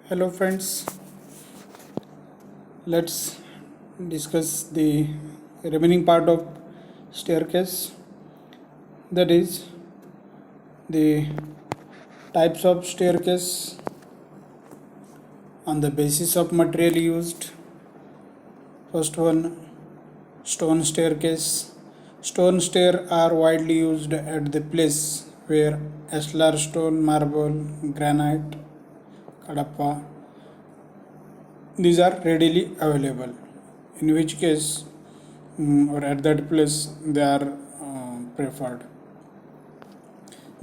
Hello friends, let's discuss the remaining part of staircase, that is the types of staircase on the basis of material used. First one, stone staircase. Stone stairs are widely used at the place where ashlar stone, marble, granite, kadapa, these are readily available, in which case or at that place they are preferred.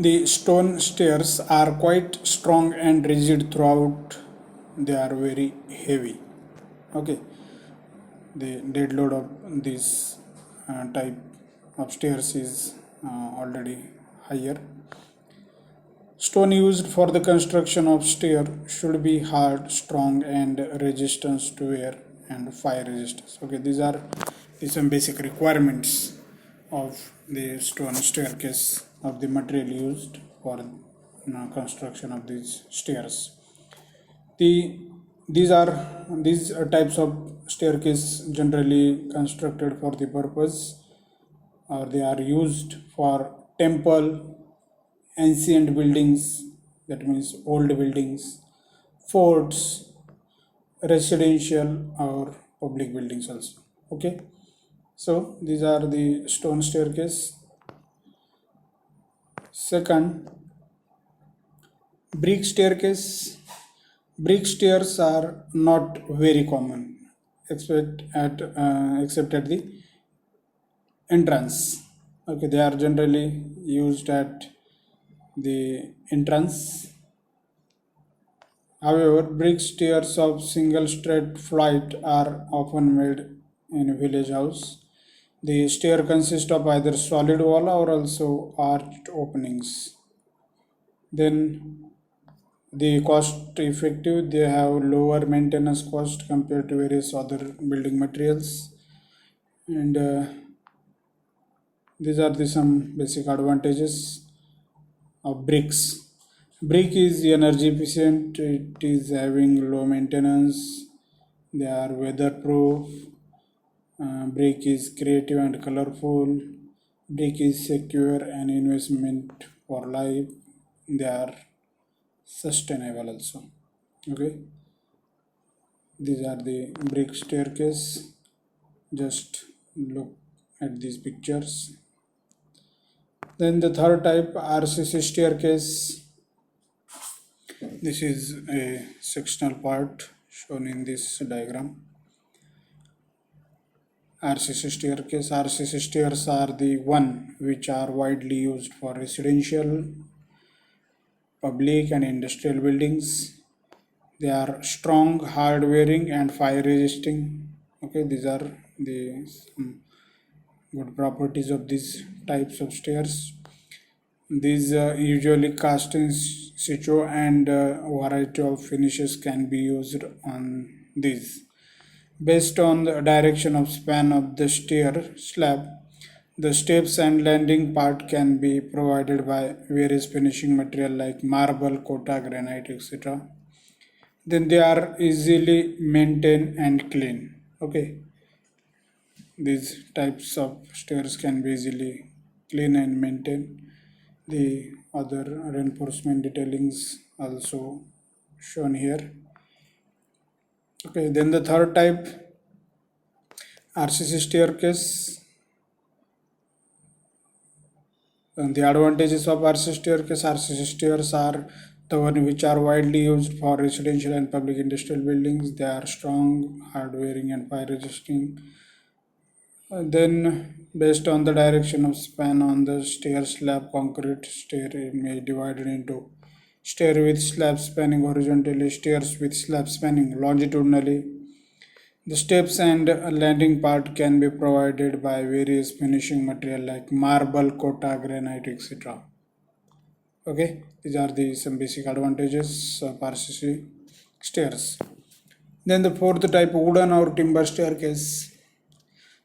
The stone stairs are quite strong and rigid throughout. They are very heavy. Okay, the dead load of this type of stairs is already higher. Stone used for the construction of stair should be hard, strong, and resistance to wear and fire resistance. Okay, these are some basic requirements of the stone staircase of the material used for construction of these stairs. These types of staircase generally constructed for the purpose, or they are used for temple, ancient buildings, that means old buildings, forts, residential or public buildings also. Okay, so these are the stone staircase. Second, brick staircase. Brick stairs are not very common except at the entrance. Okay, they are generally used at the entrance. However, brick stairs of single straight flight are often made in village house. The stair consists of either solid wall or also arched openings. Then the cost effective, they have lower maintenance cost compared to various other building materials, and these are some basic advantages of bricks. Brick is energy efficient, it is having low maintenance, they are weatherproof, brick is creative and colorful, brick is secure and investment for life, they are sustainable also. Okay, these are the brick staircase. Just look at these pictures. Then the third type, RCC staircase. This is a sectional part shown in this diagram. RCC staircase. RCC stairs are the one which are widely used for residential, public and industrial buildings. They are strong, hard wearing and fire resisting. Okay, these are the good properties of these types of stairs. These usually cast in situ and variety of finishes can be used on these. Based on the direction of span of the stair slab, the steps and landing part can be provided by various finishing material like marble, kota, granite, etc. Then they are easily maintained and clean. Okay, these types of stairs can be easily clean and maintained. The other reinforcement detailings also shown here. Okay, then the third type, RCC staircase. And the advantages of RCC stairs are the one which are widely used for residential and public industrial buildings. They are strong, hard wearing and fire resisting. Then based on the direction of span on the stair slab, concrete stair may be divided into stair with slab spanning horizontally, stairs with slab spanning longitudinally. The steps and landing part can be provided by various finishing material like marble, kota, granite, etc. Okay, these are some basic advantages of RCC stairs. Then the fourth type, wooden or timber staircase.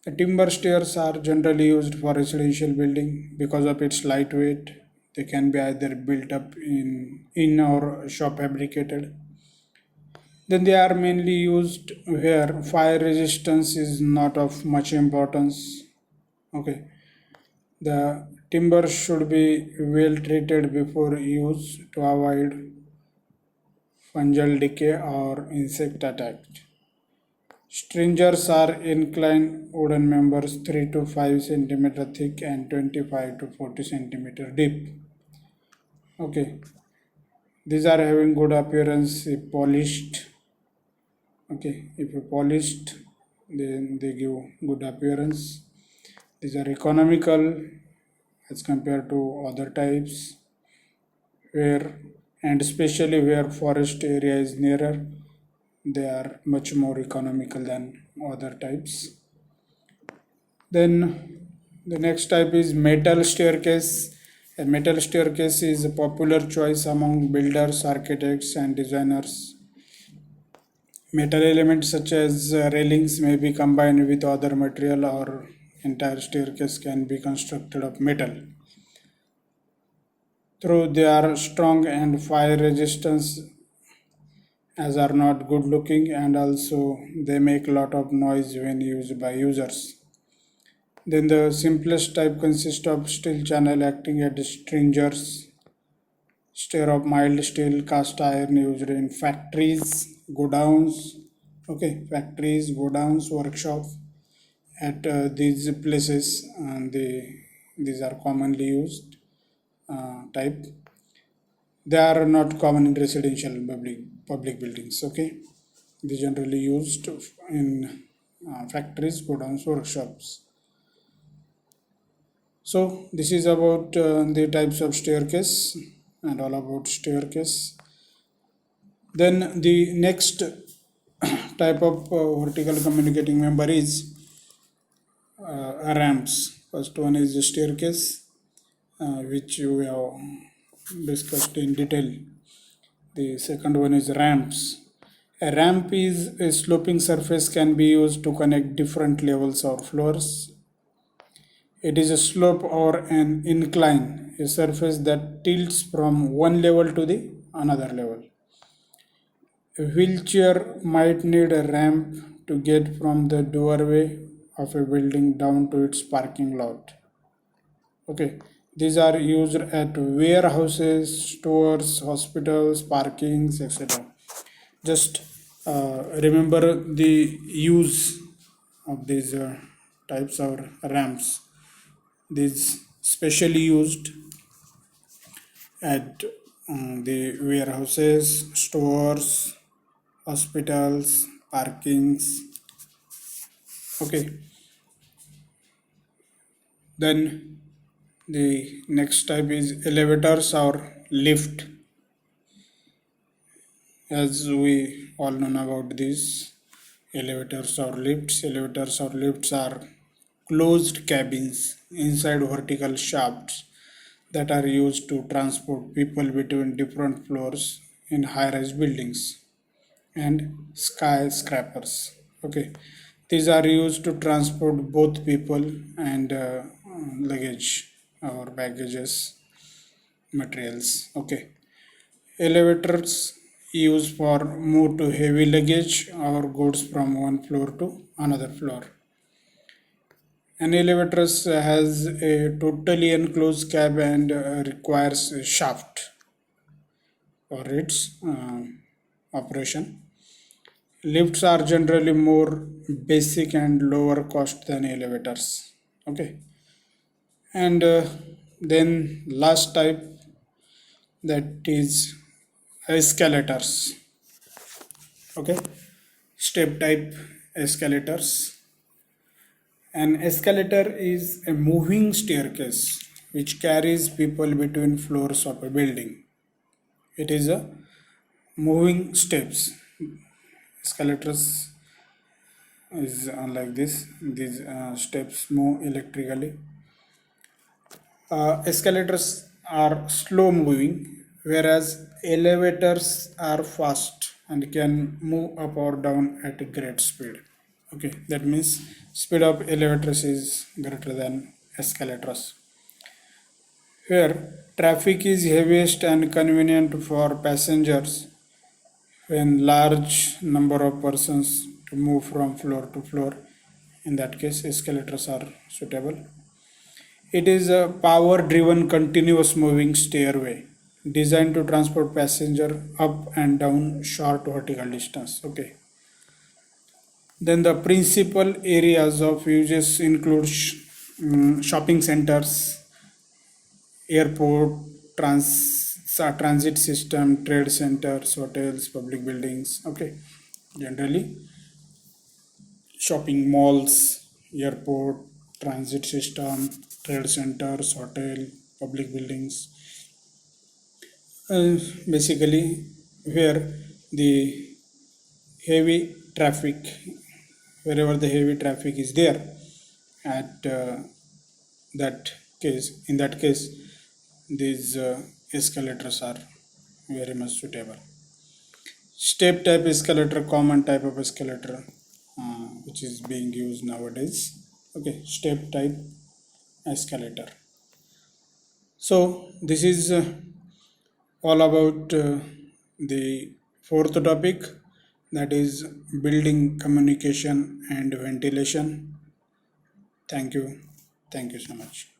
The timber stairs are generally used for residential building because of its lightweight. They can be either built up in or shop fabricated. Then they are mainly used where fire resistance is not of much importance. Okay, the timber should be well treated before use to avoid fungal decay or insect attack. Stringers are inclined wooden members 3 to 5 centimeter thick and 25 to 40 centimeter deep. Okay, these are having good appearance if polished. Okay, if you polished, then they give good appearance. These are economical as compared to other types, where and especially where forest area is nearer, they are much more economical than other types. Then the next type is metal staircase. A metal staircase is a popular choice among builders, architects, and designers. Metal elements such as railings may be combined with other material, or entire staircase can be constructed of metal. Though they are strong and fire resistance as are not good looking, and also they make lot of noise when used by users. Then the simplest type consists of steel channel acting as stringers, stair of mild steel cast iron used in factories, godowns, okay, factories, godowns, workshop. At these places, these are commonly used type. They are not common in residential public buildings. Okay, they generally used in factories, godowns, workshops. So this is about the types of staircase and all about staircase. Then the next type of vertical communicating member is ramps. First one is the staircase, which we have discussed in detail. The second one is ramps. A ramp is a sloping surface can be used to connect different levels or floors. It is a slope or an incline, a surface that tilts from one level to the another level. A wheelchair might need a ramp to get from the doorway of a building down to its parking lot. Okay, these are used at warehouses, stores, hospitals, parkings, etc. Just remember the use of these types of ramps. These specially used at the warehouses, stores, hospitals, parkings. Okay, then the next type is elevators or lift. As we all know about these elevators or lifts are closed cabins inside vertical shafts that are used to transport people between different floors in high-rise buildings and skyscrapers. Okay, these are used to transport both people and luggage or baggages materials. Okay, elevators used for move to heavy luggage or goods from one floor to another floor. An elevator has a totally enclosed cab and requires a shaft for its operation. Lifts are generally more basic and lower cost than elevators. Okay, and then last type, that is escalators. Okay, step type escalators. An escalator is a moving staircase which carries people between floors of a building. It is a moving steps. Escalators is like this. These steps move electrically. Escalators are slow moving, whereas elevators are fast and can move up or down at a great speed. Okay, that means speed of elevators is greater than escalators. Here, traffic is heaviest and convenient for passengers. when large number of persons to move from floor to floor. In that case, escalators are suitable. It is a power-driven continuous moving stairway designed to transport passenger up and down short vertical distance. Okay. Then the principal areas of uses include shopping centers, airport, transit system, trade centers, hotels, public buildings. Okay, generally shopping malls, airport, transit system, trade centers, hotel, public buildings. Basically, where the heavy traffic, wherever the heavy traffic is there, at that in that case, these escalators are very much suitable. Step type escalator, common type of escalator, which is being used nowadays. Okay, step type escalator. So this is all about the fourth topic, that is building communication and ventilation. Thank you so much.